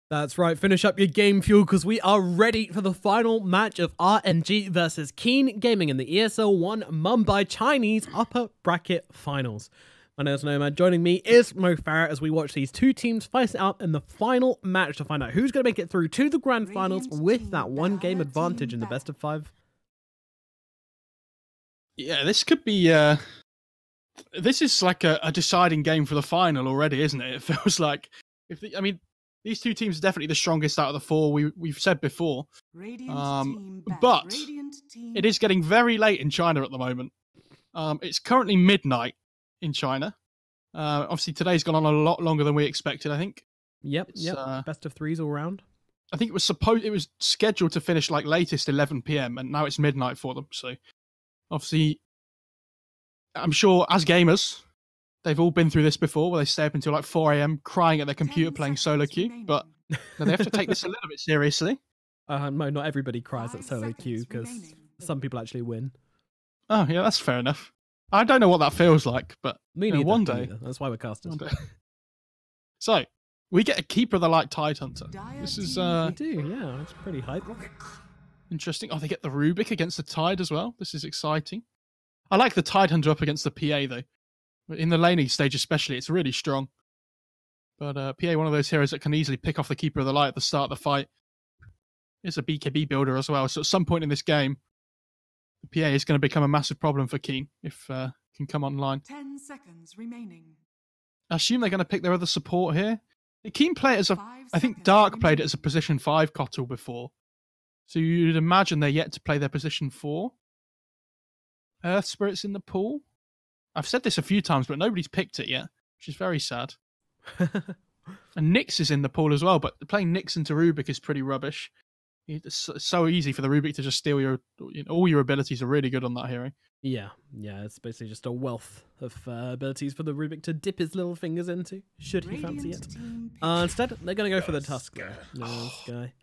That's right, finish up your game fuel because we are ready for the final match of RNG versus Keen Gaming in the ESL One Mumbai Chinese upper bracket finals. My name is Nomad. Joining me is Mo Farah as we watch these two teams fight it out in the final match to find out who's going to make it through to the grand finals with that one game advantage in the best of 5. Yeah, this could be... this is like a deciding game for the final already, isn't it? It feels like... these two teams are definitely the strongest out of the 4, we've said before. But it is getting very late in China at the moment. It's currently midnight in China. Obviously, today's gone on a lot longer than we expected, I think. Yep. Best of 3s all round. I think it was scheduled to finish like latest 11 PM, and now it's midnight for them. So, obviously, I'm sure as gamers, they've all been through this before, where they stay up until like 4 AM crying at their computer playing solo queue. But they have to take this a little bit seriously. No, not everybody cries at solo queue because some people actually win. Oh yeah, that's fair enough. I don't know what that feels like, but me neither, one day. That's why we're casters. So we get a Keeper of the Light Tide Hunter. This is we do, yeah. It's pretty hype. Interesting. Oh, they get the Rubik against the Tide as well. This is exciting. I like the Tide Hunter up against the PA though. In the laning stage especially, it's really strong. But PA, one of those heroes that can easily pick off the Keeper of the Light at the start of the fight. It's a BKB builder as well, so at some point in this game, the PA is going to become a massive problem for Keen if can come online. 10 seconds remaining. I assume they're going to pick their other support here. The Keen play it as I think Dark played it as a position 5 Kotl before. So you'd imagine they're yet to play their position 4. Earth Spirit's in the pool. I've said this a few times, but nobody's picked it yet, which is very sad. And Nyx is in the pool as well, but playing Nyx into Rubik is pretty rubbish. It's so easy for the Rubik to just steal all your abilities are really good on that hero. Yeah, it's basically just a wealth of abilities for the Rubik to dip his little fingers into, should he fancy it. Instead, they're going to go for the Tusk though. This guy.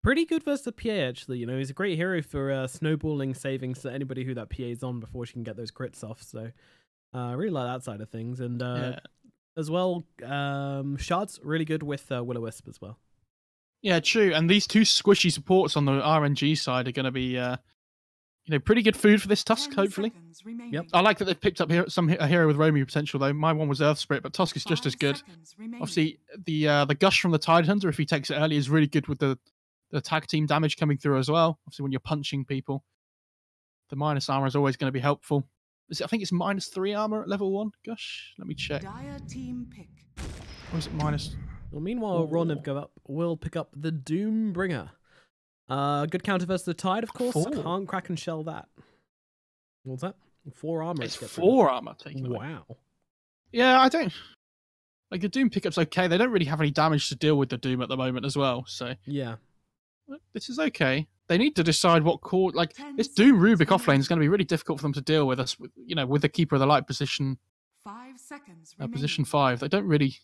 Pretty good versus the PA, actually. He's a great hero for snowballing savings to anybody who that PA is on before she can get those crits off, so I really like that side of things. And as well, Shard's really good with Will-O-Wisp as well. Yeah, true. And these two squishy supports on the RNG side are going to be, pretty good food for this Tusk, hopefully. Yep. I like that they've picked up a hero with Romy potential, though. My one was Earth Spirit, but Tusk is just as good. Obviously, the Gush from the Tide Hunter, if he takes it early, is really good with the tag team damage coming through as well. Obviously, when you're punching people, the minus armor is always going to be helpful. I think it's -3 armor at level 1, Gush. Let me check. Or is it minus... Well, meanwhile, Ron will pick up the Doombringer. Good counter versus the Tide, of course. 4. Can't crack and shell that. What's that? 4 armor. It's 4 armor taken away. Wow. Yeah, I don't... Like, the Doom pickup's okay. They don't really have any damage to deal with the Doom at the moment as well, so... Yeah. This is okay. They need to decide what core... Like, this Doom Rubik offlane is going to be really difficult for them to deal with us, with the Keeper of the Light position... 5 seconds position 5. They don't really...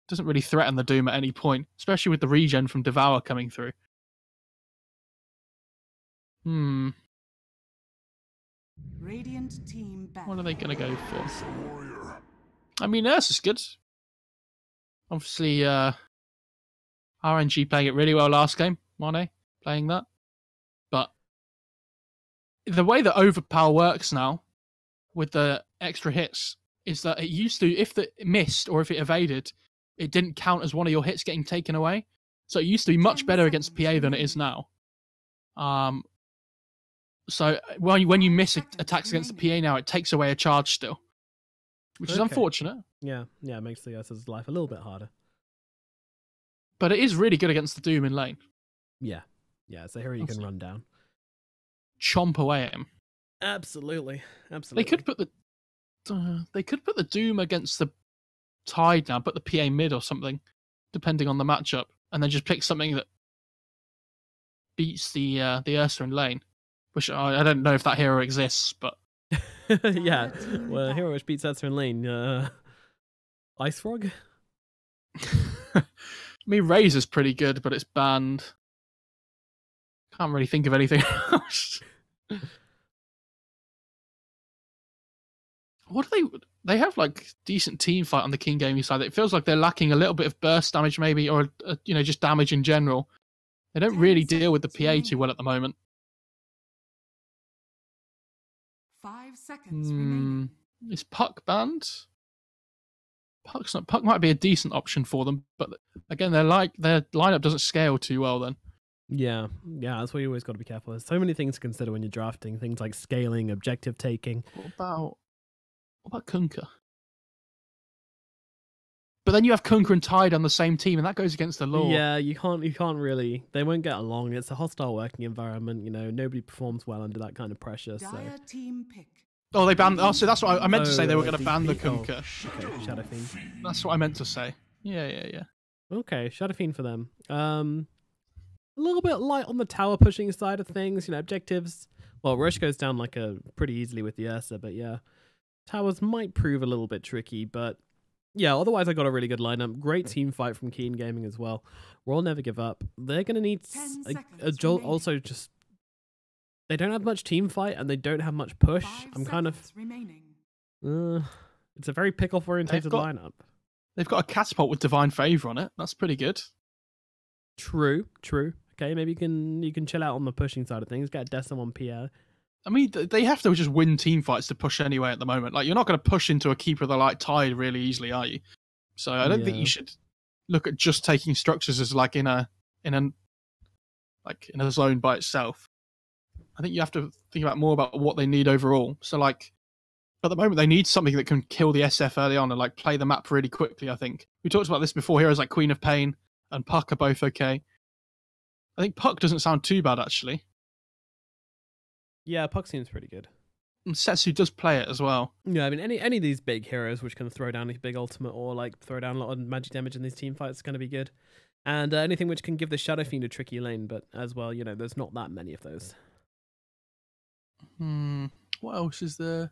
Doesn't really threaten the Doom at any point, especially with the regen from Devour coming through. Radiant team back. What are they going to go for? I mean, Nurse is good. Obviously, RNG playing it really well last game. Mane playing that. But the way that Overpower works now, with the extra hits, is that it used to, if it missed or if it evaded, it didn't count as one of your hits getting taken away. So it used to be much better against PA than it is now. So when you miss attacks against the PA now, it takes away a charge still, which is unfortunate. Yeah, it makes the Ursa's life a little bit harder. But it is really good against the Doom in lane. Yeah, it's a hero you can run down. Chomp away at him. Absolutely. They could put the Doom against the Tide now, put the PA mid or something, depending on the matchup, and then just pick something that beats the Ursa in lane. Which I don't know if that hero exists, but yeah, well, a hero which beats Ursa in lane, Ice Frog. I mean, Razor's pretty good, but it's banned. Can't really think of anything else. What do they? they have like decent team fight on the King Gaming side. It feels like they're lacking a little bit of burst damage, maybe, or just damage in general. They don't really deal with the PA too well at the moment. 5 seconds remaining. Is Puck banned? Puck might be a decent option for them, but again, their lineup doesn't scale too well. Then yeah, that's why you always got to be careful. There's so many things to consider when you're drafting. Things like scaling, objective taking. What about Kunkka? But then you have Kunkka and Tide on the same team, and that goes against the law. Yeah, you can't really. They won't get along. It's a hostile working environment. Nobody performs well under that kind of pressure. So. Dire team pick. Oh, they banned. Oh, so that's what I meant to say. They were going to ban the Kunkka. Oh, okay, Shadow Fiend. That's what I meant to say. Yeah. Okay, Shadow Fiend for them. A little bit light on the tower pushing side of things. Objectives. Well, Rush goes down like pretty easily with the Ursa, but yeah, towers might prove a little bit tricky. But yeah, otherwise I got a really good lineup. Great team fight from Keen Gaming as well. We'll never give up. They're going to need a jolt. Also, just they don't have much team fight and they don't have much push. I'm kind of. It's a very pick-off orientated lineup. They've got a catapult with Divine Favor on it. That's pretty good. True. Okay, maybe you can chill out on the pushing side of things. Get Decim on Pierre. I mean, they have to just win team fights to push anyway at the moment. Like, you're not going to push into a Keeper of the Light Tide really easily, are you? So I don't think you should look at just taking structures as like in a zone by itself. I think you have to think more about what they need overall. So like at the moment they need something that can kill the SF early on and like play the map really quickly. I think we talked about this before. Heroes like Queen of Pain and Puck are both okay. I think Puck doesn't sound too bad actually. Yeah, Puck seems pretty good. And Setsu does play it as well. Yeah, I mean, any of these big heroes which can throw down a big ultimate or like throw down a lot of magic damage in these team fights is going to be good. And anything which can give the Shadow Fiend a tricky lane, but as well, there's not that many of those. What else is there?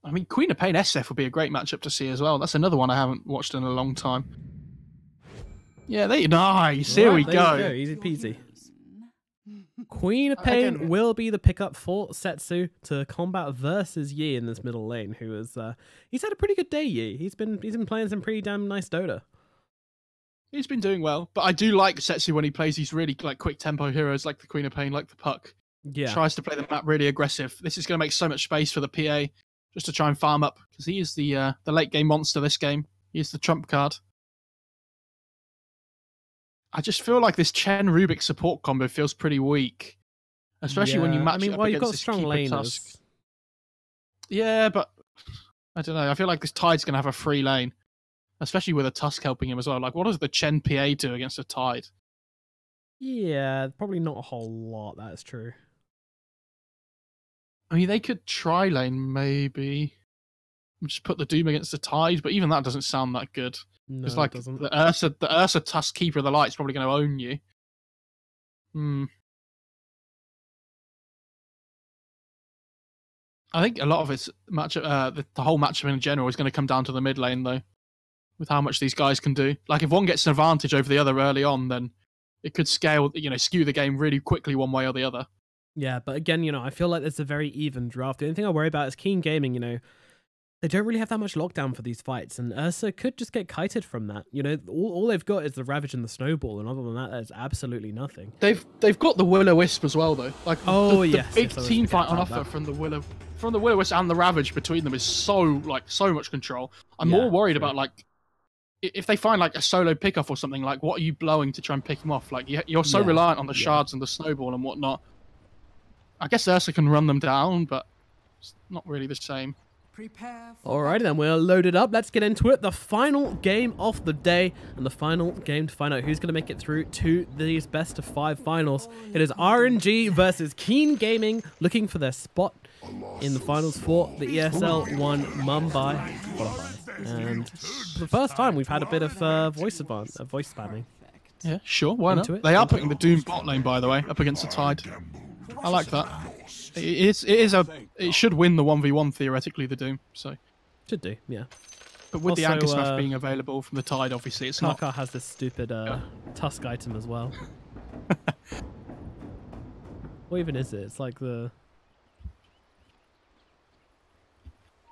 I mean, Queen of Pain SF would be a great matchup to see as well. That's another one I haven't watched in a long time. Yeah, nice. Here we go. Easy peasy. Queen of Pain will be the pickup for Setsu to combat versus Yi in this middle lane, who is he's had a pretty good day, Yi. He's been playing some pretty damn nice Dota. He's been doing well, but I do like Setsu when he plays these really like quick tempo heroes like the Queen of Pain, like the Puck. Yeah. Tries to play the map really aggressive. This is going to make so much space for the PA just to try and farm up because he is the late game monster this game. He is the trump card. I just feel like this Chen Rubik support combo feels pretty weak, especially when you match it up you've against got this strong Keeper Tusk. Yeah, but I don't know. I feel like this Tide's going to have a free lane, especially with a Tusk helping him as well. Like, what does the Chen PA do against a Tide? Yeah, probably not a whole lot. That's true. I mean, they could try lane maybe. Just put the Doom against the Tide, but even that doesn't sound that good. No, it's like it doesn't. the Ursa Tusk Keeper of the Light is probably going to own you. I think a lot of its matchup, the whole matchup in general is going to come down to the mid lane though, with how much these guys can do. Like if one gets an advantage over the other early on, then it could skew the game really quickly one way or the other. Yeah, but again, I feel like it's a very even draft. The only thing I worry about is Keen Gaming, they don't really have that much lockdown for these fights, and Ursa could just get kited from that. All they've got is the Ravage and the Snowball, and other than that, there's absolutely nothing. They've got the Will-O-Wisp as well, though. Like the big team fight on offer from the Will-O-Wisp and the Ravage between them is so much control. I'm more worried about like if they find like a solo pickoff or something. Like, what are you blowing to try and pick him off? Like you're so reliant on the shards and the Snowball and whatnot. I guess Ursa can run them down, but it's not really the same. Alrighty then, we're loaded up. Let's get into it. The final game of the day and the final game to find out who's going to make it through to these best of 5 finals. It is RNG versus Keen Gaming looking for their spot in the finals for the ESL One Mumbai qualifiers. And for the first time, we've had a bit of voice spamming. Yeah, sure, why not? They are putting the Doom bot lane, by the way, up against the Tide. I like that. It should win the 1v1 theoretically, the Doom. So should do, yeah. But with the Anchor Smash being available from the Tide, obviously it's not. Kaka has this stupid Tusk item as well. What even is it? It's like the.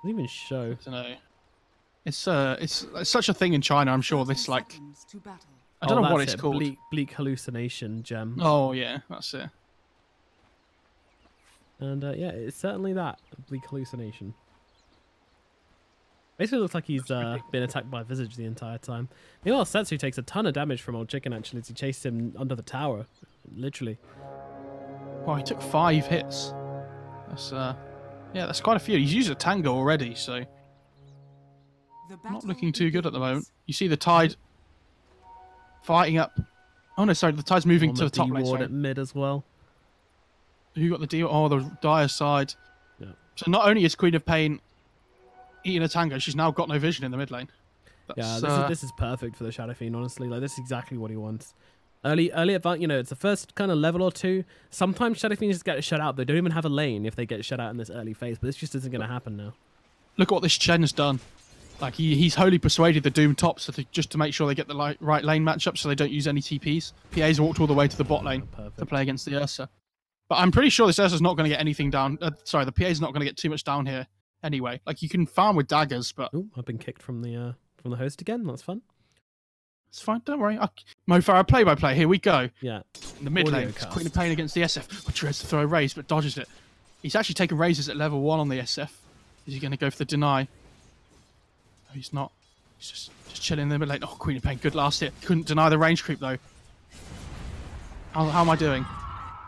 Doesn't even show. I don't know. It's such a thing in China. I'm sure this like Seconds to battle. I don't know what that's it's it. called. Bleak hallucination gem. Oh yeah, that's it. And yeah, it's certainly that bleak hallucination. Basically, looks like he's been attacked by Visage the entire time. Meanwhile, Setsu takes a ton of damage from Old Chicken actually as he chased him under the tower, literally. Well, he took 5 hits. That's yeah, that's quite a few. He's used a tango already, so The not battle looking too good at the moment. begins. You see the Tide fighting up. Oh no, sorry, the Tide's moving On to the top lane. D-ward Sorry. at mid as well. Who got the deal? Oh, the Dire side. Yeah. So not only is Queen of Pain eating a tango, she's now got no vision in the mid lane. Yeah, That's, this is perfect for the Shadow Fiend, honestly. Like, this is exactly what he wants. Early advance, you know, it's the first kind of level or two. Sometimes Shadow Fiends just get shut out. They don't even have a lane if they get shut out in this early phase, but this just isn't going to happen now. Look at what this Chen's done. Like, he's wholly persuaded the Doom tops just to make sure they get the right lane matchup so they don't use any TPs. PA's walked all the way to the bot lane Perfect. to play against the Ursa. But I'm pretty sure this Ursa's not going to get anything down. Sorry, the PA's not going to get too much down here anyway. Like, you can farm with daggers, but Oh, I've been kicked from the host again. That's fun. it's fine. Don't worry. Mo Farah play-by-play. Here we go. Yeah. In the mid Audio lane, it's cast. Queen of Pain against the SF. Which tries to throw a raise, but dodges it. He's actually taken raises at level 1 on the SF. Is he going to go for the deny? No, he's not. He's just chilling in the mid lane. Oh, Queen of Pain, good last hit. Couldn't deny the range creep, though. How am I doing?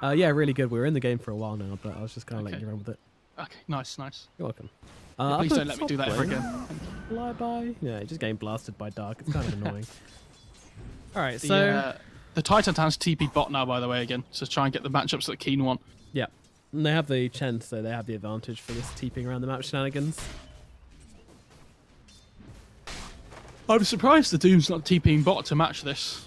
Yeah, really good. We were in the game for a while now, but I was just kind of Okay. letting you run with it. Okay, nice. You're welcome. Please up don't at let me do top that ever lane, again. Fly by. Yeah, just getting blasted by Dark. It's kind of annoying. All right, so The Titan Tan's TP bot now, by the way, again, to try and get the matchups that Keen want. yeah, and they have the Chen, so they have the advantage for this TPing around the map shenanigans. I'm surprised the Doom's not TPing bot to match this.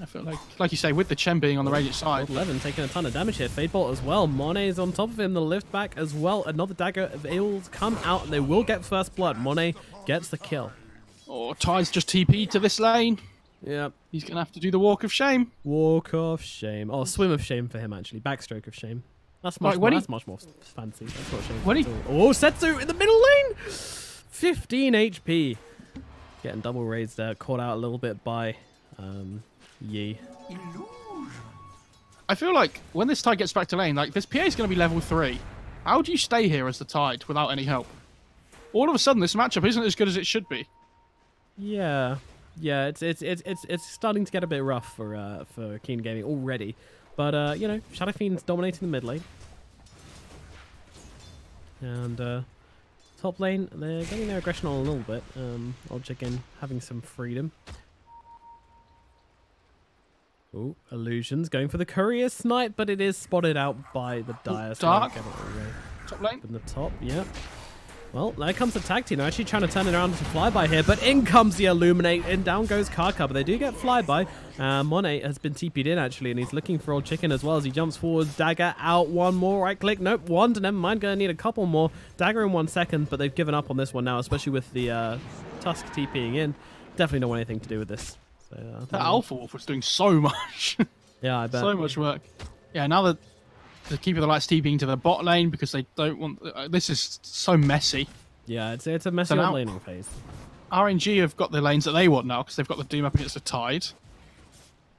I feel like you say, with the Chen being on the radiant side. 11 taking a ton of damage here. Fadebolt as well. Monet is on top of him. The lift back as well. Another dagger able to come out, and they will get first blood. Monet gets the kill. Oh, Ty's just TP'd to this lane. Yep. He's going to have to do the walk of shame. Walk of shame. Oh, swim of shame for him, actually. Backstroke of shame. That's much, Right, when that's much more fancy. That's not shame. when at all. Oh, Setsu in the middle lane! 15 HP. Getting double raised there. Caught out a little bit by Yi. I feel like when this Tide gets back to lane, like this PA is going to be level 3. How do you stay here as the Tide without any help? All of a sudden, this matchup isn't as good as it should be. Yeah, it's starting to get a bit rough for Keen Gaming already, but you know, Shadow Fiend's dominating the mid lane, and top lane they're getting their aggression on a little bit. Old Chicken having some freedom. Oh, illusions going for the courier snipe, but it is spotted out by the Dire. Dark. So Top lane. in the top, yeah. Well, there comes the tag team. They're actually trying to turn it around to flyby here, but in comes the Illuminate, and down goes Karka, but they do get flyby. Monet has been TP'd in, actually, and he's looking for Old Chicken as well as he jumps forward. Dagger out, one more, right click, nope, one, never mind, gonna need a couple more. Dagger in 1 second, but they've given up on this one now, especially with the Tusk TPing in. Definitely don't want anything to do with this. So, That Alpha Wolf was doing so much. yeah, I bet. So much work. Yeah, now that the Keeper of the Light's TPing to the bot lane because they don't want... this is so messy. Yeah, it's a messy So old now- laning phase. RNG have got the lanes that they want now because they've got the Doom up against the Tide.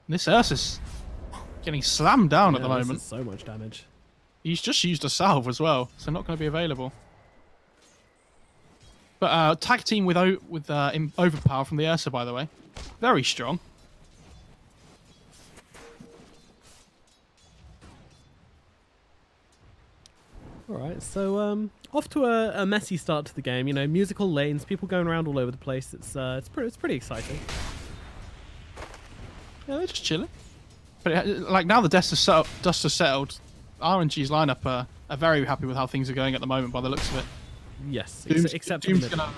And this Ursa's getting slammed down at the Yeah, this moment. is so much damage. He's just used a salve as well, so not going to be available. But tag team with overpower from the Ursa, by the way. Very strong. All right, so off to a messy start to the game. You know, musical lanes, people going around all over the place. It's pretty exciting. Yeah, they're just chilling. But like now the dust has settled, RNG's lineup are very happy with how things are going at the moment by the looks of it. Yes, except for the Doom's middle. gonna,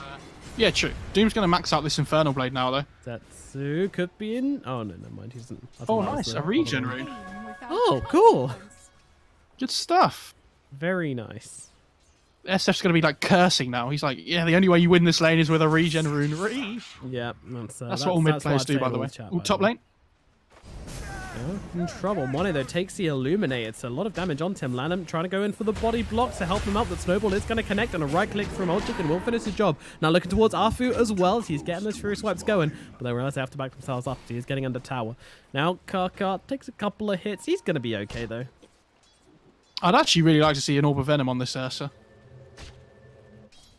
yeah, true. Doom's gonna max out this Infernal Blade now though. Setsu could be in. Oh no, never mind. He's in. I Oh, thought that was nice, the a regen other one. rune. Oh, cool. Good stuff. Very nice. SF's gonna be like cursing now. He's like, yeah, the only way you win this lane is with a regen rune. Yeah, That's what all mid players I'd do, say by in the all way. chat, Ooh, by top the way. lane. Oh, in trouble. Mono, though, takes the Illuminate. It's a lot of damage on Tim Lanham, trying to go in for the body blocks to help him out. The Snowball is going to connect, and a right-click from Old Chicken will finish his job. Now looking towards Afu as well, as he's getting those Fury Swipes going, but they realize they have to back themselves up. He's getting under tower. Now Karkar takes a couple of hits. He's going to be okay, though. I'd actually really like to see an Orb of Venom on this Ursa.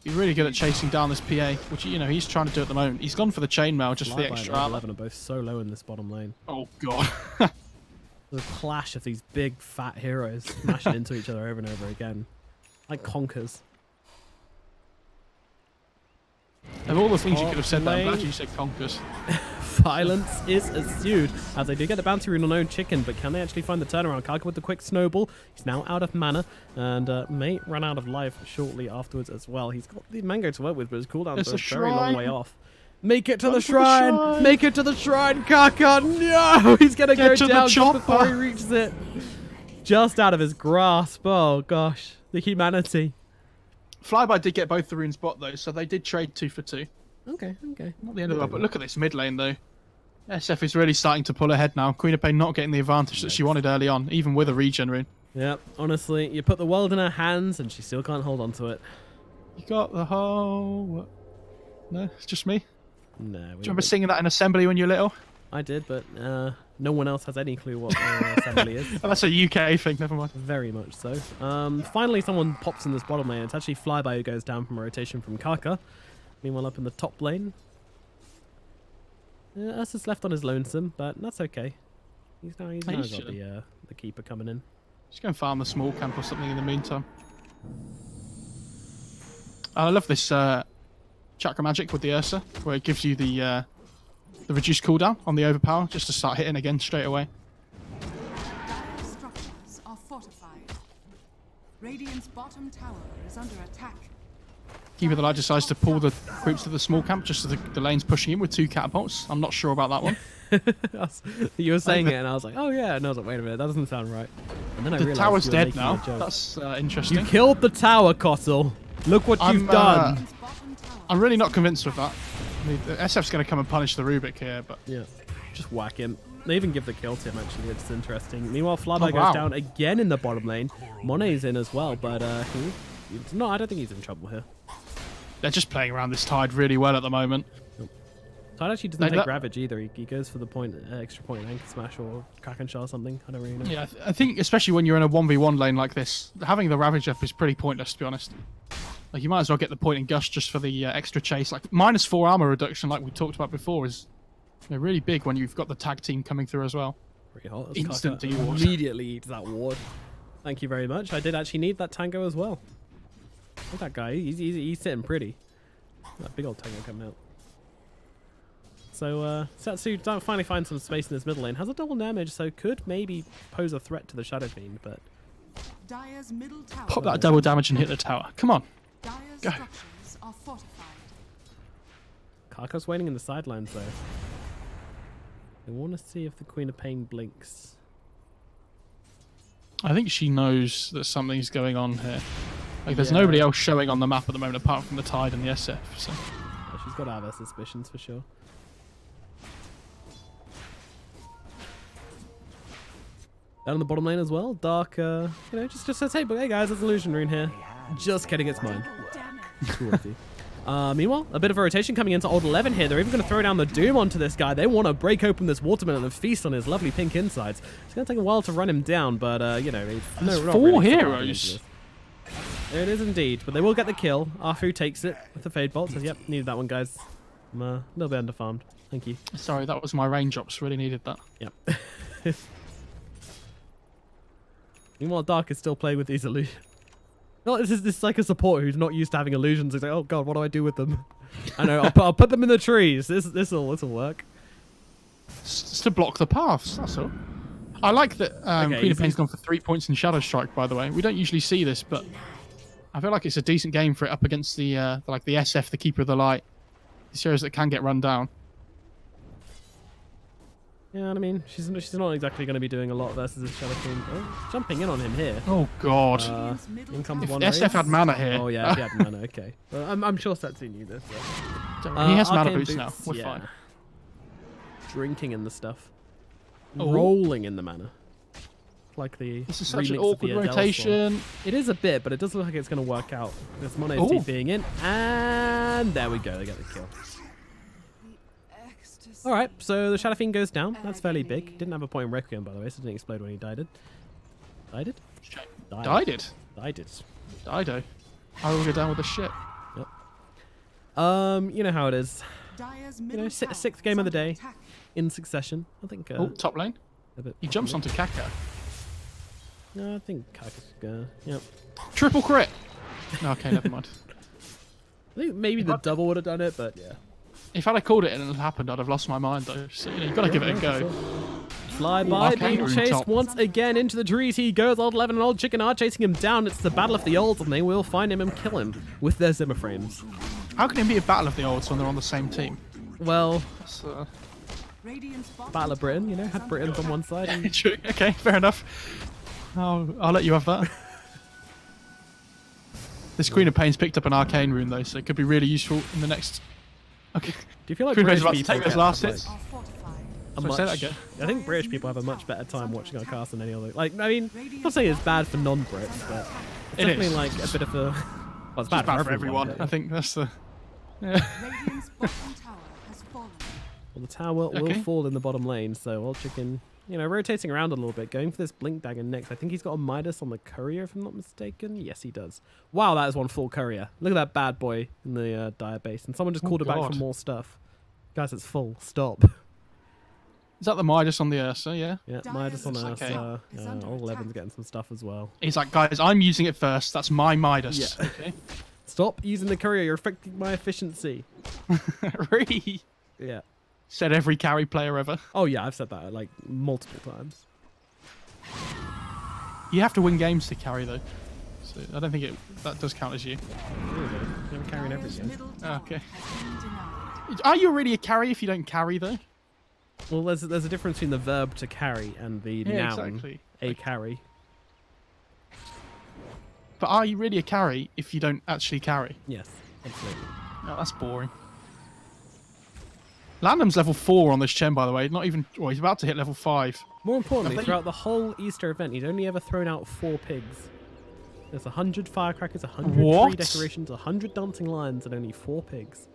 He's really good at chasing down this PA, which, you know, he's trying to do at the moment. He's gone for the chainmail just for the extra armor. 11 are both so low in this bottom lane. Oh, God. The clash of these big, fat heroes smashing into each other over and over again. Like conkers. Of all the things you could have said there, I'm glad you said conkers. Violence is ensued as they do get the bounty rune on Own Chicken, but can they actually find the turnaround? Karka with the quick snowball. He's now out of mana and may run out of life shortly afterwards as well. He's got the mango to work with, but his cooldown is a very long way off. Make it to the shrine! Make it to the shrine, Karka! No! He's going to go down just before he reaches it. Just out of his grasp. Oh, gosh. The humanity. Flyby did get both the runes bot, though, so they did trade 2 for 2. Okay, okay. Not the end of it, but look at this mid lane, though. SF is really starting to pull ahead now. Queen of Pain not getting the advantage that she wanted early on, even with a regen rune. Yeah, honestly, you put the world in her hands and she still can't hold on to it. You got the whole... No, it's just me. No. Do you remember singing that in assembly when you were little? I did, but no one else has any clue what assembly is. Oh, that's a UK thing, never mind. Very much so. Finally, someone pops in this bottom lane. It's actually Flyby who goes down from a rotation from Karka. Meanwhile, up in the top lane, Ursa's left on his lonesome, but that's okay. He's now got the keeper coming in. Just go and farm a small camp or something in the meantime. I love this chakra magic with the Ursa, where it gives you the reduced cooldown on the overpower, just to start hitting again straight away. Dire structures are fortified. Radiant's bottom tower is under attack. Keeper the light decides to pull the creeps to the small camp just so the lane's pushing in with 2 catapults. I'm not sure about that one. You were saying it and I was like, oh yeah. And I was like, wait a minute, that doesn't sound right. And then I realized the tower's dead now. A That's interesting. You killed the tower, Cottle. Look what you've done. I'm really not convinced with that. I mean, the SF's going to come and punish the Rubik here, but... Yeah, just whack him. They even give the kill to him, actually. It's interesting. Meanwhile, Flyby goes down again in the bottom lane. Monet's in as well, but no, I don't think he's in trouble here. They're just playing around this Tide really well at the moment. Tide actually doesn't take Ravage either. He goes for the extra point Anchor Smash or Kraken Shell or something. I don't really know. Yeah, I think especially when you're in a 1v1 lane like this, having the Ravage up is pretty pointless, to be honest. Like, you might as well get the point in Gush just for the extra chase. Like, -4 armor reduction, like we talked about before, is really big when you've got the tag team coming through as well. Pretty hot. Instant ward. Immediately eats that ward. Thank you very much. I did actually need that tango as well. Look at that guy. He's sitting pretty. That big old tango coming out. So Setsu finally finds some space in this middle lane. Has a double damage, so could maybe pose a threat to the Shadow Fiend, but... Dire's middle tower. Pop that double damage and hit the tower. Come on. Dire's Go. structures are fortified. Karka's waiting in the sidelines, though. I want to see if the Queen of Pain blinks. I think she knows that something's going on here. Like, there's nobody else showing on the map at the moment apart from the Tide and the SF. So. Yeah, she's got to have her suspicions for sure. Down in the bottom lane as well, Dark, just says, hey guys, there's an illusion rune here. Just kidding, it's mine. Meanwhile, a bit of a rotation coming into Old 11 here. They're even going to throw down the Doom onto this guy. They want to break open this watermelon and feast on his lovely pink insides. It's going to take a while to run him down, but, there's 4 heroes. There it is indeed, but they will get the kill. Afu takes it with the Fade Bolt. Says, yep, needed that one, guys. I'm a little bit underfarmed. Thank you. Sorry, that was my range ops. Really needed that. Yep. Meanwhile, Dark is still playing with these illusions. No, this is like a support who's not used to having illusions. He's like, oh god, what do I do with them? I know, I'll put them in the trees. This'll work. Just to block the paths, that's all. I like that Queen of Pain's gone for 3 points in Shadow Strike, by the way. We don't usually see this, but I feel like it's a decent game for it up against the SF, the Keeper of the Light. These heroes that can get run down. Yeah, I mean, she's not exactly going to be doing a lot versus this Shadow Fiend. Oh, jumping in on him here. Oh god! In comes if one SF had mana here. Oh yeah, if he had mana. Okay, well, I'm sure Setsu knew this. So. He has mana boots now. We're fine. Drinking and the stuff. rolling in the mana. Like the This is such an remix of awkward the Adele rotation. song. It is a bit, but it does look like it's going to work out. There's Mono's teeth being in, and there we go. They get the kill. All right, so the Shadow Fiend goes down. That's fairly big. Didn't have a point in Requiem, by the way, so it didn't explode when he died. Died it? Died it? Died it. Dido. I will go down with the shit. Yep. You know how it is. You know, sixth game of the day in succession. I think. Top lane. He jumps onto Kaka. No, I think Kaka's yep. Triple crit. No, okay, never mind. I think maybe the double would have done it, but yeah. If I'd have called it and it happened, I'd have lost my mind though. So, you know, you've got to give it a go. Fly by, being chased once again into the trees. He goes. Old 11 and Old Chicken are chasing him down. It's the battle of the olds, and they will find him and kill him with their Zimmer frames. How can it be a battle of the olds when they're on the same team? Well, Battle of Britain, you know, had Britain on one side. And... True. Okay, fair enough. I'll let you have that. This Queen of Pain's picked up an arcane rune though, so it could be really useful in the next. Okay. Do you feel like Queen British about to people take those last hits? Say that again. I think British people have a much better time watching our cast than any other. Like, I mean, I'm not saying it's bad for non-Brits, but it's definitely like a bit of a. Well, it's bad for everyone. I think that's the. Yeah. Well, the tower will fall in the bottom lane, so Old Chicken, you know, rotating around a little bit, going for this Blink Dagger next. I think he's got a Midas on the Courier, if I'm not mistaken. Yes, he does. Wow, that is one full Courier. Look at that bad boy in the Dire base, and someone just called it back for more stuff. Guys, it's full. Stop. Is that the Midas on the Ursa? Yeah. Yeah, Midas on Ursa. Old 11's getting some stuff as well. He's like, guys, I'm using it first. That's my Midas. Yeah. Okay. Stop using the Courier. You're affecting my efficiency. Really? Yeah. Said every carry player ever. Oh yeah, I've said that like multiple times. You have to win games to carry though, so I don't think that does count as you. You're carrying everything. Okay. Are you really a carry if you don't carry though? Well, there's a difference between the verb to carry and the noun exactly. a carry. But are you really a carry if you don't actually carry? Yes, absolutely. No, that's boring. Landham's level 4 on this Chen, by the way. Not even. Well, he's about to hit level 5. More importantly, throughout the whole Easter event, he'd only ever thrown out 4 pigs. There's 100 firecrackers, 100 tree decorations, 100 dancing lions, and only 4 pigs.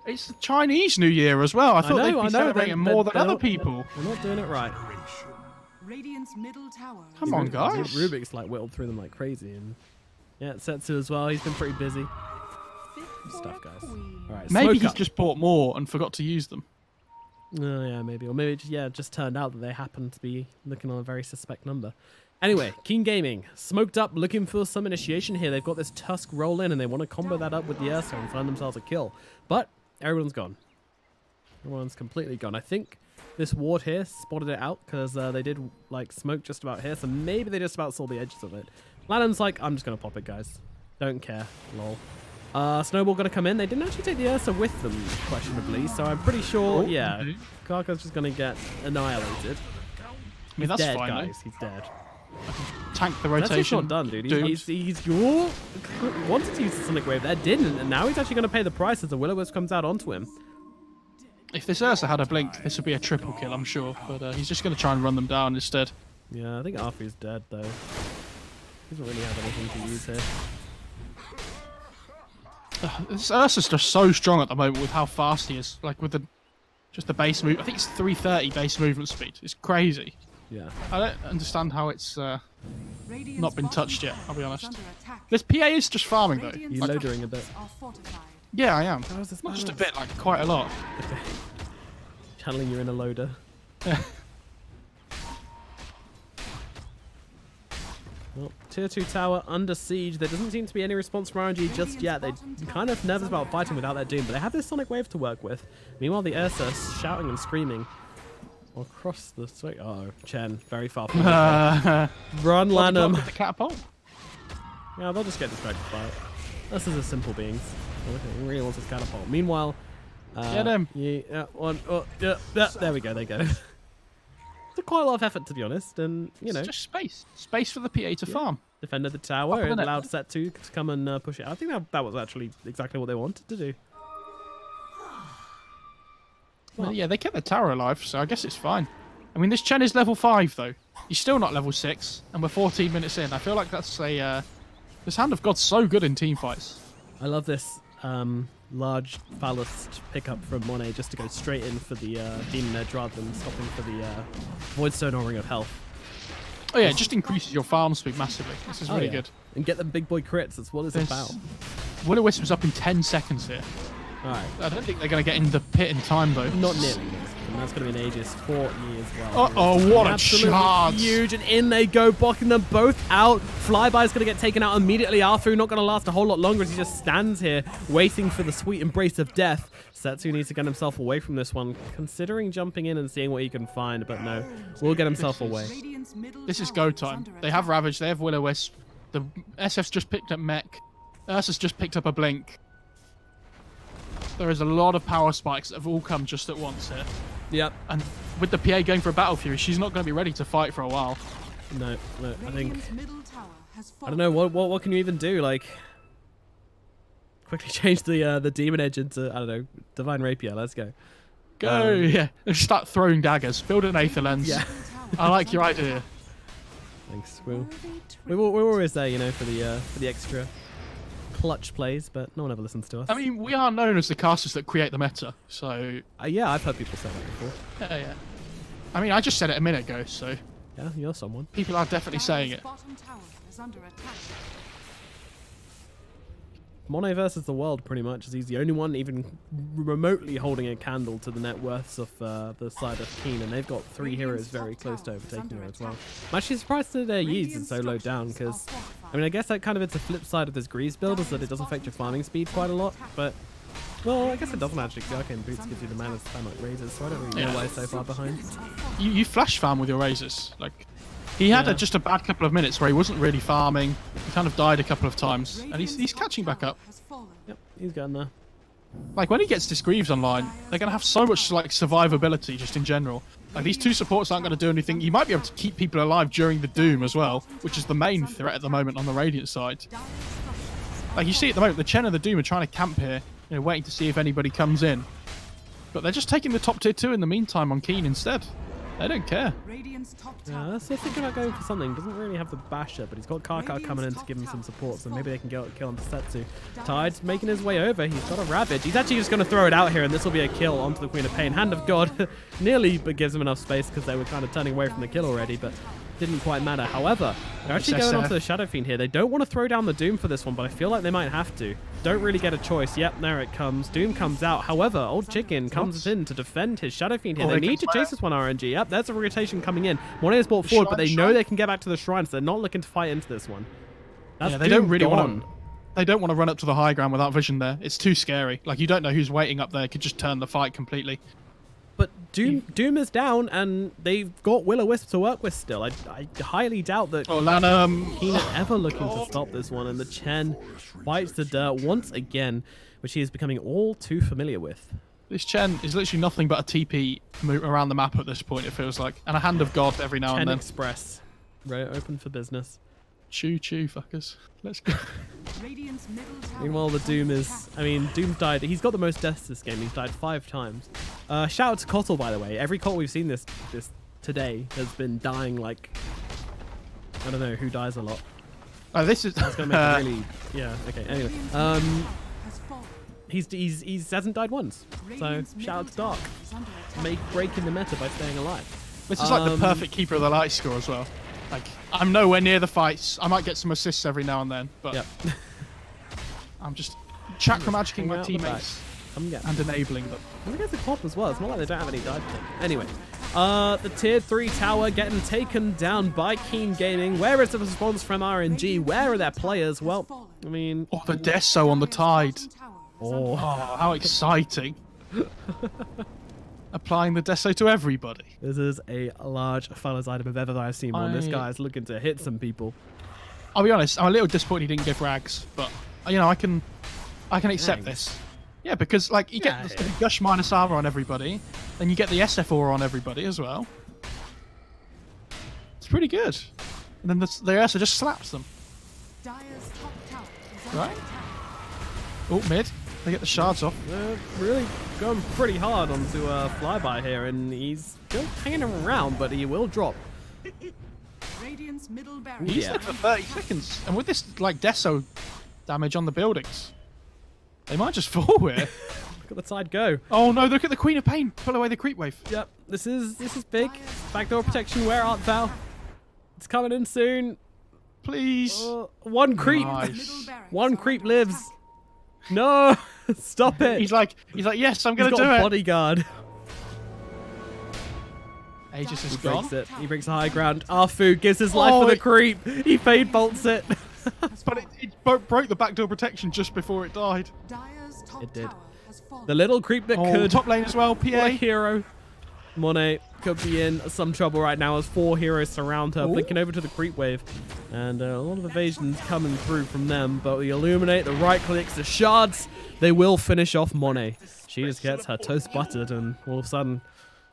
It's the Chinese New Year as well. I thought they'd be celebrating more than other people. They're not doing it right. Radiant's middle tower. Come on, guys. Rubik's like whittled through them like crazy, and yeah, Setsu as well. He's been pretty busy. Good stuff, guys. All right, maybe he's just bought more and forgot to use them. Oh yeah, maybe, or maybe it just turned out that they happened to be looking on a very suspect number. Anyway, Keen Gaming smoked up, looking for some initiation here. They've got this Tusk roll in, and they want to combo that up with the Ursa and find themselves a kill. But everyone's gone. Everyone's completely gone. I think this ward here spotted it out because they did like smoke just about here, so maybe they just about saw the edges of it. Lanham's like, I'm just gonna pop it, guys. Don't care. Lol. Snowball gonna come in. They didn't actually take the Ursa with them, questionably, so I'm pretty sure, yeah, Karka's just gonna get annihilated. I mean, that's dead, fine, guys. He's dead. Tank the rotation. That's just not done, dude. He's wanted to use the Sonic Wave there, didn't, and now he's actually gonna pay the price as the Will-O-Wisp comes out onto him. If this Ursa had a blink, this would be a triple kill, I'm sure, but he's just gonna try and run them down instead. Yeah, I think Arthur's dead though. He doesn't really have anything to use here. This Ursa's just so strong at the moment with how fast he is. Like with just the base move. I think it's 330 base movement speed. It's crazy. Yeah. I don't understand how it's not been touched yet, I'll be honest. This PA is just farming though. You loadering a bit? Yeah, I am. Not just a bit, like quite a lot. Okay. Channeling you in a loader. Yeah. Well, tier 2 tower under siege. There doesn't seem to be any response from RNG just yet. They're kind of nervous about fighting without their Doom, but they have this Sonic Wave to work with. Meanwhile, the Ursa shouting and screaming across the street. Oh, Chen, very far from Run, Lanham. The catapult? Yeah, they'll just get distracted by it. This is a simple beings. He really wants his catapult. Meanwhile, get him. Yeah, there we go. They go. It's quite a lot of effort, to be honest, and you know, it's just space for the PA to farm. Defended the tower and allowed Setsu to come and push it. I think that was actually exactly what they wanted to do. Well, yeah, they kept the tower alive, so I guess it's fine. I mean, this Chen is level 5 though. He's still not level 6, and we're 14 minutes in. I feel like that's a this Hand of God's so good in team fights. I love this large phallus pickup from Monet just to go straight in for the Demon Edge rather than stopping for the Voidstone or Ring of Health. Oh yeah, it just increases your farm speed massively. This is really good. And get them big boy crits, that's what it's about. Will-O-Wisp was up in 10 seconds here. Alright. I don't think they're going to get in the pit in time though. Not nearly. And that's going to be an Aegis 4E as well. Uh-oh, what a chance. Huge, and in they go, blocking them both out. Flyby's going to get taken out immediately. Arthur not going to last a whole lot longer as he just stands here waiting for the sweet embrace of death. Setsu needs to get himself away from this one, considering jumping in and seeing what he can find, but no, will get himself away. This is go time. They have Ravage, they have Will-O-Wisp. The SF's just picked up Mech. Ursa's just picked up a Blink. There is a lot of power spikes that have all come just at once here. Yep. And with the PA going for a Battle Fury, she's not going to be ready to fight for a while. No, I think... I don't know, what can you even do? Like, quickly change the Demon Edge into, I don't know, Divine Rapier. Let's go. Go, yeah. Let's start throwing daggers. Build an Aether Lens. Yeah. I like your idea. Thanks. We're always there, you know, for the extra clutch plays, but no one ever listens to us. I mean, we are known as the casters that create the meta, so... yeah, I've heard people say that before. Yeah. I mean, I just said it a minute ago, so... Yeah, you're someone. People are definitely saying it. Monet versus the world, pretty much, as he's the only one even remotely holding a candle to the net worths of the side of Keen, and they've got 3 heroes very close to overtaking her as well. I'm actually surprised that their Yeez is so low down, because, I mean, I guess that kind of it's a flip side of this Grease build, is that it does affect your farming speed quite a lot, but, well, I guess it doesn't actually, because Arcane Boots gives you the mana to spam like Razors, so I don't really know why it's so far behind. You flash farm with your Razors, like... He had just a bad couple of minutes where he wasn't really farming. He kind of died a couple of times, and he's catching back up. Yep, he's getting there. Like, when he gets this Greaves online, they're going to have so much, like, survivability just in general. Like, these 2 supports aren't going to do anything. You might be able to keep people alive during the Doom as well, which is the main threat at the moment on the Radiant side. Like, you see at the moment, the Chen and the Doom are trying to camp here, you know, waiting to see if anybody comes in. But they're just taking the top tier 2 in the meantime on Keen instead. They don't care. Yeah, that's still thinking about going for something. Doesn't really have the basher, but he's got Karkar coming in to give him some support, so maybe they can kill on Setsu. Tide's making his way over. He's got a Ravage. He's actually just going to throw it out here, and this will be a kill onto the Queen of Pain. Hand of God nearly gives him enough space because they were kind of turning away from the kill already, but didn't quite matter. However, they're actually going onto the Shadow Fiend here. They don't want to throw down the Doom for this one, but I feel like they might have to. Don't really get a choice. Yep, there it comes. Doom comes out. However, Old Chicken comes in to defend his Shadow Fiend here. They need to chase this one RNG. Yep, there's a rotation coming in. Monet is brought forward, but they know they can get back to the shrine, so they're not looking to fight into this one. That's they don't really want to. They don't want to run up to the high ground without vision there. It's too scary. Like, you don't know who's waiting up there. Could just turn the fight completely. But Doom is down, and they've got Will-O-Wisp to work with still. I highly doubt that Keen is ever looking to stop this one, and the Chen bites the dirt once again, which he is becoming all too familiar with. This Chen is literally nothing but a TP around the map at this point, it feels like, and a Hand of God every now and then. Express, right, open for business. Choo fuckers. Let's go. Meanwhile, the Doom is... I mean, Doom's died. He's got the most deaths this game. He's died 5 times. Shout out to Kotl, by the way. Every Kotl we've seen this today has been dying like... I don't know who dies a lot. Oh, this is... That's going to make it really... Yeah, okay. Anyway. He hasn't died once. So, shout out to Dark. Breaking the meta by staying alive. This is like the perfect Keeper of the Light score as well. Like, I'm nowhere near the fights. I might get some assists every now and then, but I'm just chakra magicking my teammates and enabling them. I think it's a pop as well. It's not like they don't have any dive thing. Anyway, the tier 3 tower getting taken down by Keen Gaming. Where is the response from RNG? Where are their players? Well, I mean... Oh, the Deso on the Tide. Oh, how exciting. Applying the Deso to everybody. This is a large fellas item if ever I've seen one. This guy is looking to hit some people. I'll be honest, I'm a little disappointed he didn't give rags, but you know, I can accept this. Yeah, because like you get the Gush minus armor on everybody, then you get the SF4 on everybody as well. It's pretty good. And then the Ursa just slaps them. Right? Oh, mid. They get the shards off. They're really going pretty hard onto Flyby here, and he's still hanging around, but he will drop. Radiant's middle barrier. He's there for 30 seconds. And with this, like, Deso damage on the buildings, they might just fall here. Look at the side go. Oh no, look at the Queen of Pain. Pull away the creep wave. Yep, this is big. Backdoor protection, where art thou? It's coming in soon. Please. One creep. Nice. One creep lives. No, stop it. He's like, yes, I'm going to He's do got a it. bodyguard. Aegis is He gone. breaks it. He breaks the high ground. Arfu gives his life for the creep. He fade bolts it. But it broke the backdoor protection just before it died. Dire's top It did. tower has fallen. The little creep that Oh, could. top lane as well, PA. What a hero. Monet could be in some trouble right now as 4 heroes surround her, flicking over to the creep wave. And a lot of evasions coming through from them, but the Illuminate, the right clicks, the shards, they will finish off Monet. She just gets her toast buttered, and all of a sudden,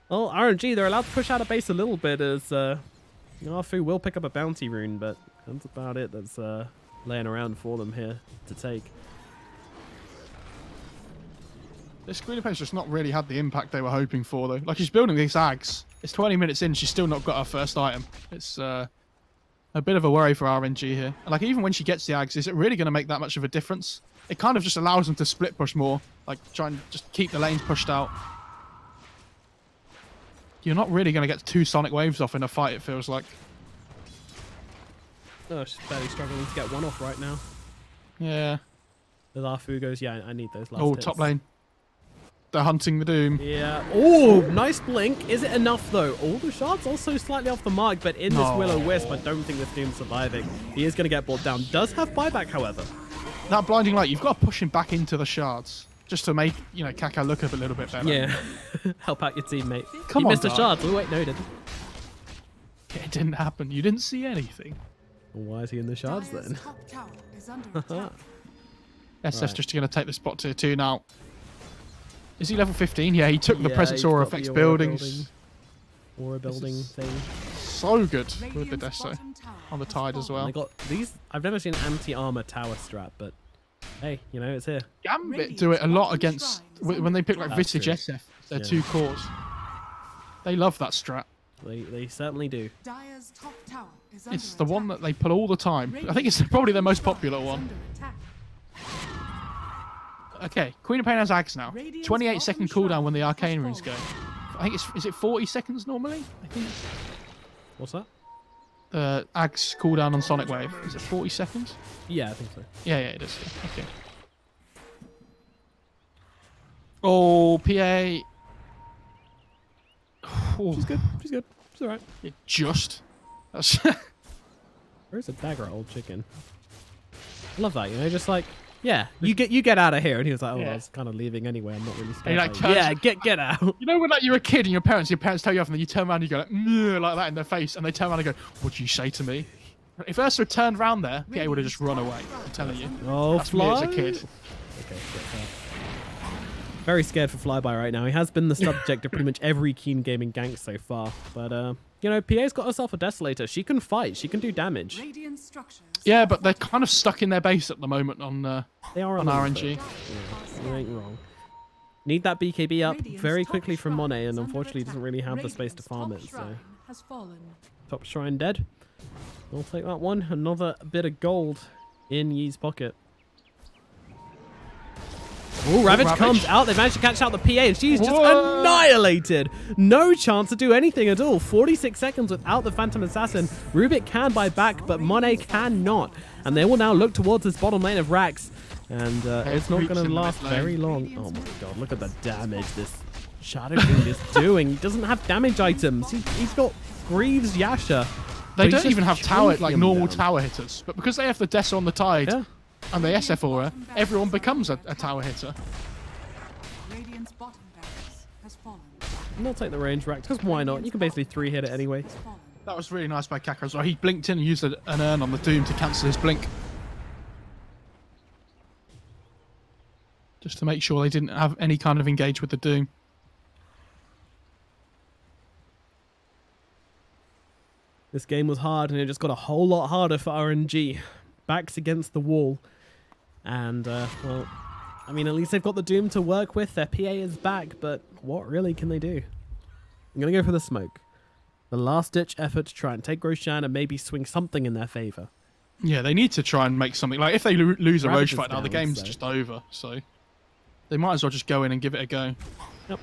well, RNG, they're allowed to push out a base a little bit as Arfu will pick up a bounty rune, but that's about it that's laying around for them here to take. This Queen of Pain's just not really had the impact they were hoping for, though. Like, she's building these Ags. It's 20 minutes in, she's still not got her first item. It's a bit of a worry for RNG here. And, like, even when she gets the Ags, is it really going to make that much of a difference? It kind of just allows them to split push more. Like, try and just keep the lanes pushed out. You're not really going to get 2 Sonic Waves off in a fight, it feels like. Oh, she's barely struggling to get one off right now. Yeah. The Arfu goes, yeah, I need those last Oh, hits. top lane. They're hunting the Doom. Yeah. Oh, nice blink. Is it enough, though? Oh, the shard's also slightly off the mark, but in this Will-O-Wisp, I don't think this Doom's surviving. He is going to get brought down. Does have buyback, however. That blinding light, you've got to push him back into the shards. Just to make, you know, Kaka look a little bit better. Yeah. Help out your teammate. Come He on, missed a Dark. shard. Oh, wait, no, he didn't. It didn't happen. You didn't see anything. Well, why is he in the shards, Dire's then? top tower is under attack. SF's Right. just going to take the spot tier 2 now. Is he level 15? Yeah, he took the Yeah, Presence he's Aura got the effects aura buildings. Aura building thing. So good with the Radiant's Deso. bottom tower On the has Tide as fallen. well. They got these. I've never seen anti-armor tower strat, but hey, you know, it's here. Gambit do it a lot against when they pick like That's Visage true. SF. Their Yeah. 2 cores. They love that strat. They certainly do. Dire's top tower is under It's the one attack. that they pull all the time. I think it's probably their most popular Is one. under attack. Okay, Queen of Pain has Ags now. Radiant's 28-second bottom cooldown when the shrine Arcane has runes go. fallen. I think is it 40 seconds normally? I think What's that? Ags cooldown on Sonic Wave. Is it 40 seconds? Yeah, I think so. Yeah, it is. Okay. Oh, PA. Oh, She's good. She's good. She's alright. it just. That's Where's a dagger, old chicken? I love that, you know, just like, yeah, you get out of here. And he was like, oh, Yeah. I was kind of leaving anyway. I'm not really he, scared. like, Like, turns- yeah, get out. You know when like you're a kid and your parents tell you off and then you turn around and you go like, "Meh," like that in their face and they turn around and go, what did you say to me? If Ursa had turned round there, PA would have just run away. I'm telling you. Oh, That's me as a kid. Okay, fair. Very scared for Flyby right now. He has been the subject of pretty much every Keen Gaming gank so far. But, you know, PA's got herself a Desolator. She can fight. She can do damage. Radiant structures. Yeah, but they're kind of stuck in their base at the moment on They are on a little RNG. bit. Yeah, you ain't wrong. Need that BKB up very quickly from Monet, and unfortunately doesn't really have the space to farm it. So Has fallen. top shrine dead. We'll take that one. Another bit of gold in Yee's pocket. Oh, Ravage Ravage. comes out. They managed to catch out the PA, and she's just Whoa. annihilated. No chance to do anything at all. 46 seconds without the Phantom Assassin. Rubik can buy back, but Monet cannot. And they will now look towards this bottom lane of Rax. And it's not creeps going in to the last mid lane. very long. Oh my god, look at the damage this Shadow King is doing. He doesn't have damage items. He's got Greaves Yasha. They But he's don't just even have tower choking like him normal down. tower hitters, but because they have the Deso on the Tide Yeah. and the SF Aura, everyone becomes a tower hitter. Radiant's bottom barracks has fallen. And they'll take the range Rax, because why not? You can basically 3-hit it anyway. Has fallen. That was really nice by Kaka as well. He blinked in and used an urn on the Doom to cancel his blink. Just to make sure they didn't have any kind of engage with the Doom. This game was hard, and it just got a whole lot harder for RNG. Backs against the wall. And, well, I mean, at least they've got the Doom to work with. Their PA is back, but what really can they do? I'm going to go for the smoke. The last-ditch effort to try and take Roshan and maybe swing something in their favor. Yeah, they need to try and make something. Like, if they lose a Roche fight now, the game's so. just over. So they might as well just go in and give it a go. Yep.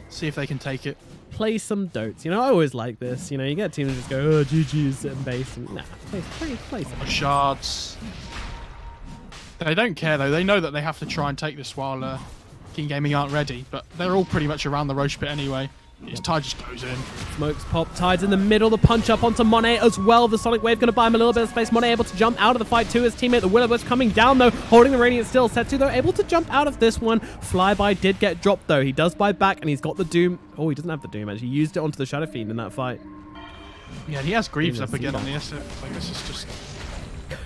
See if they can take it. Play some Dotes. You know, I always like this. You know, you get teams that just go, oh, GG, sit in base. And, nah, play some. Shards. They don't care, though. They know that they have to try and take this while King Gaming aren't ready. But they're all pretty much around the Roche pit anyway. His Tide just goes in. Smokes pop. Tide's in the middle. The punch up onto Monet as well. The Sonic Wave going to buy him a little bit of space. Monet able to jump out of the fight too. His teammate, the Will-O-Wisp, coming down though, holding the Radiant still. Setsu though, able to jump out of this one. Flyby did get dropped though. He does buy back and he's got the Doom. Oh, he doesn't have the Doom actually. He used it onto the Shadow Fiend in that fight. Yeah, he has Greaves up again on the SF. Like, this is just...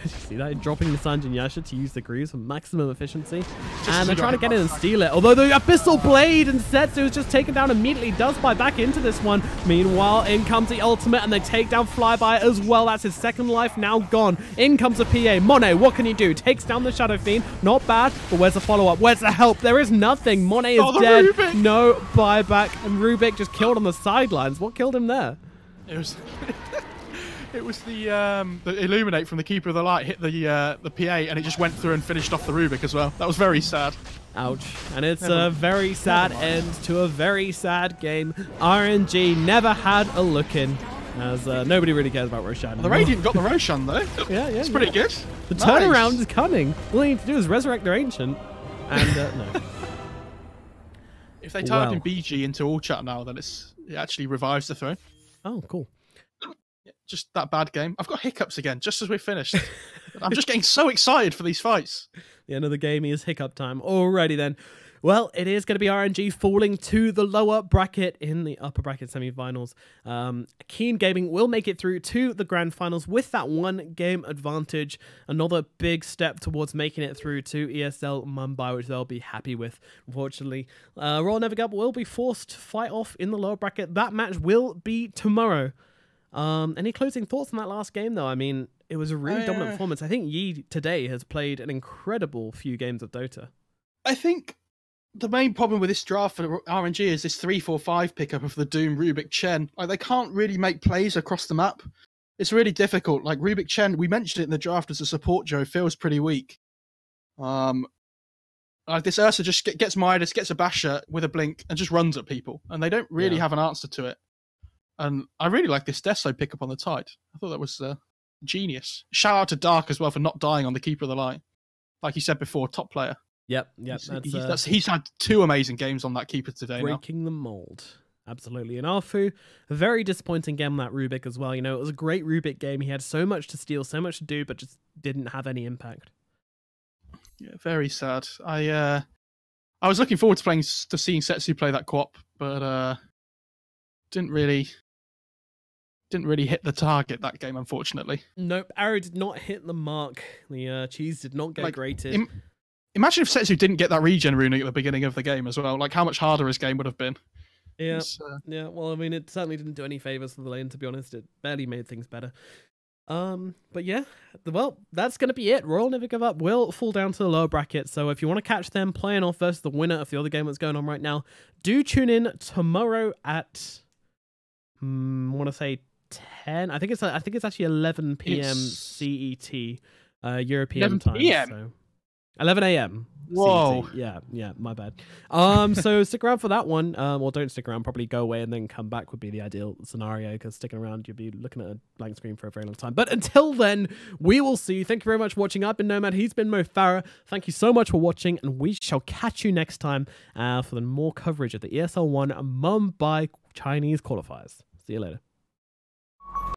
You see that? Dropping the Sanjin Yasha to use the Greaves for maximum efficiency. And they're trying to get in and steal it. Although the Abyssal Blade and Setsu is just taken down immediately. Does buy back into this one. Meanwhile, in comes the ultimate and they take down Flyby as well. That's his second life now gone. In comes a PA. Monet, what can you do? Takes down the Shadow Fiend. Not bad, but where's the follow-up? Where's the help? There is nothing. Monet is dead. Rubik. No buyback. And Rubik just killed on the sidelines. What killed him there? It was... It was the Illuminate from the Keeper of the Light hit the PA and it just went through and finished off the Rubik as well. That was very sad. Ouch. And it's a very sad end to a very sad game. RNG never had a look in, as nobody really cares about Roshan. The Radiant got the Roshan though. Yeah. It's pretty good. The turnaround is coming. All they need to do is resurrect their Ancient. And no. If they type in BG into all chat now, then it actually revives the throne. Oh, cool. Just that bad game. I've got hiccups again, just as we finished. I'm just getting so excited for these fights. The end of the game is hiccup time. Alrighty then. Well, it is going to be RNG falling to the lower bracket in the upper bracket semi-finals. Keen Gaming will make it through to the grand finals with that one game advantage. Another big step towards making it through to ESL Mumbai, which they'll be happy with, unfortunately. Royal Never Give Up will be forced to fight off in the lower bracket. That match will be tomorrow. Any closing thoughts on that last game, though? I mean, it was a really dominant performance. I think Yi today has played an incredible few games of Dota. I think the main problem with this draft for RNG is this 3-4-5 pickup of the Doom, Rubik, Chen. Like, they can't really make plays across the map. It's really difficult. Like, Rubik, Chen, we mentioned it in the draft as a support, Joe, feels pretty weak. Like, this Ursa just gets Midas, gets a Basher with a blink, and just runs at people. And they don't really have an answer to it. And I really like this Deso pickup on the Tide. I thought that was genius. Shout out to Dark as well for not dying on the Keeper of the Light. Like you said before, top player. Yep. He's had two amazing games on that Keeper today. Breaking the mold. Absolutely. And Arfu, a very disappointing game on that Rubik as well. You know, it was a great Rubik game. He had so much to steal, so much to do, but just didn't have any impact. Yeah, very sad. I was looking forward to seeing Setsu play that co-op, but didn't really hit the target that game, unfortunately. Nope, Arrow did not hit the mark. The cheese did not get graded. Imagine if Setsu didn't get that regen runic at the beginning of the game as well. Like, how much harder his game would have been. Yeah, yeah. Well, I mean, it certainly didn't do any favors for the lane, to be honest. It barely made things better. But yeah, well, that's going to be it. Royal Never Give Up will fall down to the lower bracket. So if you want to catch them playing off versus the winner of the other game that's going on right now, do tune in tomorrow at... I want to say 10. I think it's actually 11 p.m. CET, European time. So 11 a.m. Whoa. CET. Yeah, my bad. So stick around for that one. Well, don't stick around. Probably go away and then come back would be the ideal scenario, because sticking around, you'll be looking at a blank screen for a very long time. But until then, we will see you. Thank you very much for watching. I've been Nomad. He's been Mo Farah. Thank you so much for watching, and we shall catch you next time for the more coverage of the ESL One Mumbai Chinese qualifiers. See you later.